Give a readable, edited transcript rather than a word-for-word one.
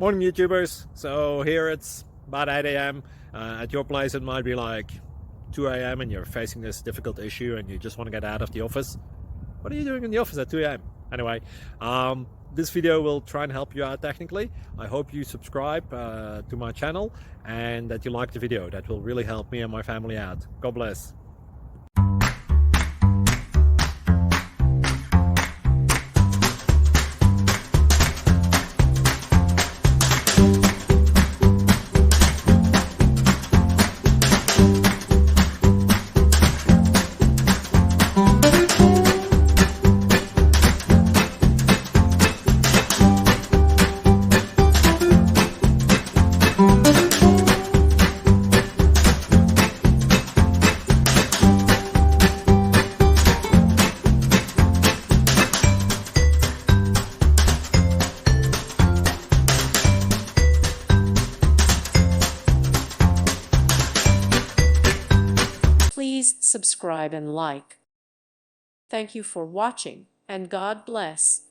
Morning YouTubers. So here it's about 8 a.m. At your place it might be like 2 a.m. and you're facing this difficult issue and you just want to get out of the office. What are you doing in the office at 2 a.m.? Anyway, this video will try and help you out technically. I hope you subscribe to my channel and that you like the video. That will really help me and my family out. God bless. Please subscribe and like. Thank you for watching, and God bless.